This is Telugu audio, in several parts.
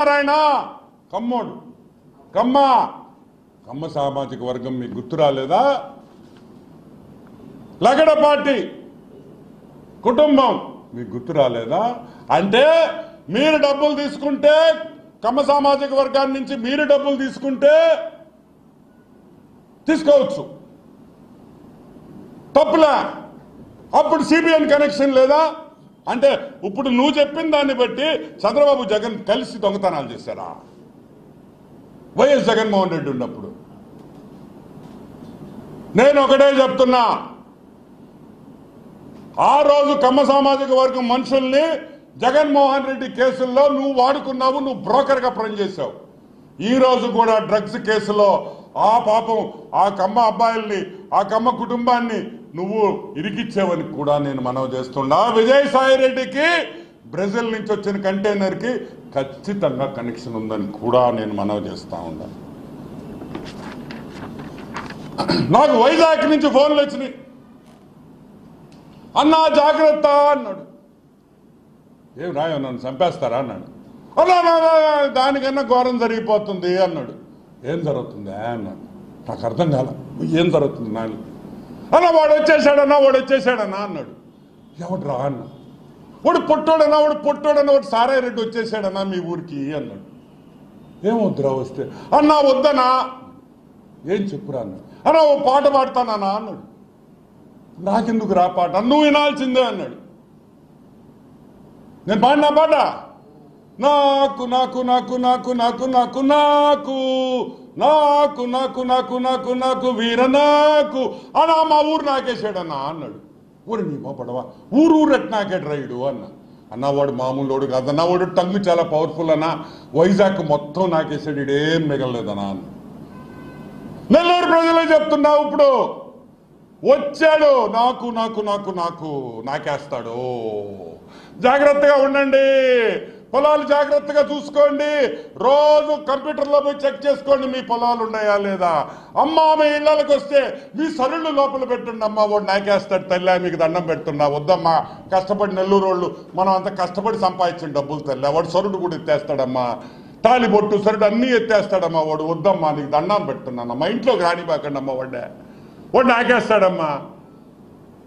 నారాయణ కమ్మోడు కమ్మ సామాజిక వర్గం మీకు గుర్తు రాలేదా? లగడపాటి కుటుంబం మీకు గుర్తు రాలేదా? అంటే మీరు డబ్బులు తీసుకుంటే, కమ్మ సామాజిక వర్గాన్ని నుంచి మీరు డబ్బులు తీసుకుంటే తీసుకోవచ్చు, తప్పులా. అప్పుడు సిబిఎన్ కనెక్షన్ లేదా? అంటే ఇప్పుడు నువ్వు చెప్పిన దాన్ని బట్టి చంద్రబాబు జగన్ కలిసి దొంగతనాలు చేశారా? వైఎస్ జగన్మోహన్ రెడ్డి ఉన్నప్పుడు. నేను ఒకటే చెప్తున్నా, ఆ రోజు కమ్మ సామాజిక వర్గం మనుషుల్ని జగన్మోహన్ రెడ్డి కేసుల్లో నువ్వు వాడుకున్నావు, నువ్వు బ్రోకర్గా పనిచేశావు. ఈ రోజు కూడా డ్రగ్స్ కేసులో ఆ పాపం ఆ కమ్మ అబ్బాయిల్ని, ఆ కమ్మ కుటుంబాన్ని నువ్వు ఇరికిచ్చావని కూడా నేను మనవి చేస్తున్నా. విజయసాయి రెడ్డికి బ్రెజిల్ నుంచి వచ్చిన కంటైనర్ కి ఖచ్చితంగా కనెక్షన్ ఉందని కూడా నేను మనవి చేస్తా ఉన్నా. నాకు వైజాగ్ నుంచి ఫోన్లు వచ్చినాయి, అన్నా జాగ్రత్త అన్నాడు. ఏం రాయో నన్ను చంపేస్తారా అన్నాడు. అన్నా దానికన్నా ఘోరం జరిగిపోతుంది అన్నాడు. ఏం జరుగుతుంది అన్నాడు. నాకు అర్థం కాల, ఏం జరుగుతుంది నాన్న? అన్నా వాడు వచ్చేసాడన్నా అన్నాడు. ఎవడు రా అన్నా? వాడు పొట్టోడన్నా వాడు సారాయి రెడ్డి వచ్చేసాడన్నా మీ ఊరికి అన్నాడు. ఏమొద్దురా వస్తే? అన్నా వద్దనా? ఏం చెప్పురా అన్నాడు. అన్నా ఓ పాట పాడతానా అన్నాడు. నాకెందుకు రా పాట, నువ్వు వినాల్సిందే అన్నాడు. నేను పాడినా పాట, నాకు నాకు నాకు నాకు నాకు నాకు నాకు నాకు నాకు నాకు నాకు నాకు వీర నాకు అన్నా మా ఊరు నాకేసాడన్నా అన్నాడు. ఊరు నీ మా పడవా ఊరు నాకేడు రైడు అన్న. అన్న వాడు మామూలు వాడు కాదన్నా, వాడు టంగు చాలా పవర్ఫుల్ అన్నా, వైజాగ్ మొత్తం నాకేసాడు, ఇడేం మిగలలేదన్నా అన్న. నెల్లూరు ప్రజలే చెప్తున్నా, ఇప్పుడు వచ్చాడు నాకు నాకు నాకు నాకు నాకేస్తాడు. జాగ్రత్తగా ఉండండి, పొలాలు జాగ్రత్తగా చూసుకోండి, రోజు కంప్యూటర్లో పోయి చెక్ చేసుకోండి మీ పొలాలు ఉన్నాయా లేదా. అమ్మ మీ ఇళ్ళకి వస్తే మీ సరుళ్ళు లోపల పెట్టుండి, అమ్మ వాడు నాకేస్తాడు తల్లి, మీకు దండం పెడుతున్నా. వద్దమ్మా, కష్టపడి నెల్లూరు వాళ్ళు మనం అంత కష్టపడి సంపాదించిన డబ్బులు తల్లి, వాడు సరుడు కూడా ఎత్తేస్తాడమ్మా, తాలి బొట్టు సరుడు అన్నీ ఎత్తేస్తాడమ్మా వాడు, వద్దమ్మా నీకు దండం పెడుతున్నాను, మా ఇంట్లోకి రానిపాకండి అమ్మ, వాడు నాకేస్తాడమ్మా.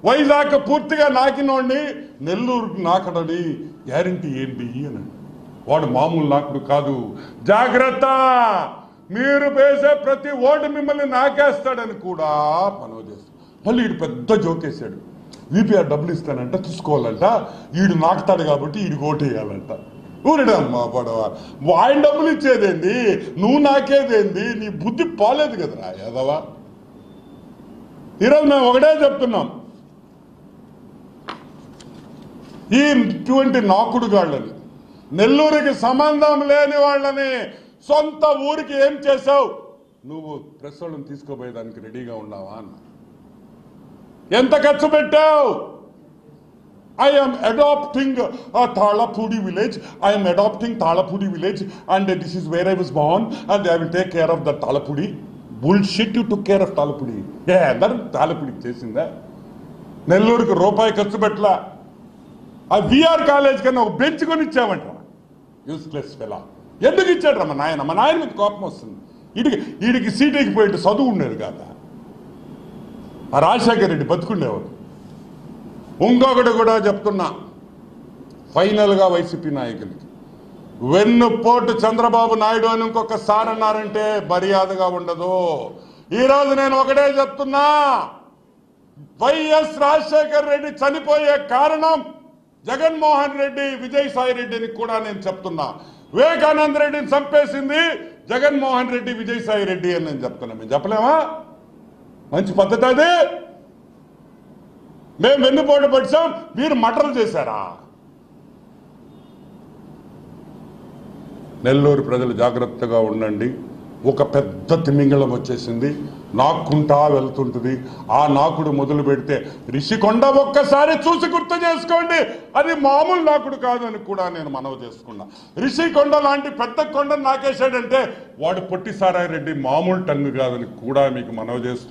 వైజాగ్ పూర్తిగా నాకినోడిని నెల్లూరుకి నాకడని గ్యారంటీ ఏంటి అని. వాడు మామూలు నాకుడు కాదు, జాగ్రత్త, మీరు వేసే ప్రతి ఓటు మిమ్మల్ని నాకేస్తాడని కూడా మనవి చేస్తాడు. మళ్ళీ వీడు పెద్ద జోకేశాడు, విపిఆర్ డబ్బులు ఇస్తానంట, తీసుకోవాలంట, వీడు నాకుతాడు కాబట్టి వీడికి ఓటు వేయాలంట. ఊరిడమ్మా పడవ, ఆయన డబ్బులు ఇచ్చేదేంది, నువ్వు నాకేదేంది, నీ బుద్ధి పోలేదు కదరా యాదవా. ఈరోజు మేము ఒకటే చెప్తున్నాం, ఇటువంటి నాకుడుగాళ్ళని, నెల్లూరుకి సంబంధం లేని వాళ్ళని సొంత ఊరికి ఏం చేశావు నువ్వు? ప్రెస్ వాళ్ళని తీసుకోపోయేదానికి రెడీగా ఉన్నావా అన్న. ఎంత ఖర్చు పెట్టావు? I'm adapting Talapudi village, I'm adapting Talapudi village and this is where I was born and I will take care of the Talapudi. Bullshit, you took care of Talapudi. అందరూ తాళపూడికి చేసిందా? నెల్లూరుకి రూపాయి ఖర్చు పెట్టలా. ఆ విఆర్ కాలేజ్ కన్నా ఒక బెంచ్ కొని ఇచ్చామంట. Useless fella. ఎందుకు ఇచ్చాడు రా మా నాయన మీద కోపం వస్తుంది. వీడికి సీటీకి పోయేట్టు చదువు ఉండేది కాదా? ఆ రాజశేఖర్ రెడ్డి బతుకుండేవాడు. ఇంకొకటి కూడా చెప్తున్నా ఫైనల్గా వైసీపీ నాయకులకి, వెన్నుపోటు చంద్రబాబు నాయుడు అని ఇంకొకసారి అన్నారంటే మర్యాదగా ఉండదు. ఈరోజు నేను ఒకటే చెప్తున్నా, వైఎస్ రాజశేఖర్ రెడ్డి చనిపోయే కారణం జగన్మోహన్ రెడ్డి, విజయసాయి రెడ్డిని కూడా నేను చెప్తున్నా. వివేకానంద రెడ్డిని చంపేసింది జగన్మోహన్ రెడ్డి, విజయసాయి రెడ్డి అని నేను చెప్తున్నా. మేము చెప్పలేమా? మంచి పద్ధతి అది. మేము వెన్నుపోటు పడిచాం, మీరు మటర్లు చేశారా? నెల్లూరు ప్రజలు జాగ్రత్తగా ఉండండి. ఒక పెద్ద తిమింగళం వచ్చేసింది, నాక్కుంటా వెళ్తుంటుంది. ఆ నాకుడు మొదలు పెడితే రిషికొండ ఒక్కసారి చూసి గుర్తు చేసుకోండి, అది మామూలు నాకుడు కాదు అని కూడా నేను మనవి చేసుకున్నా. రిషికొండ లాంటి పెద్ద కొండ నాకేశాడంటే వాడు పొట్టి సారాయి రెడ్డి మామూలు టన్ను కాదని కూడా మీకు మనవి చేస్తూ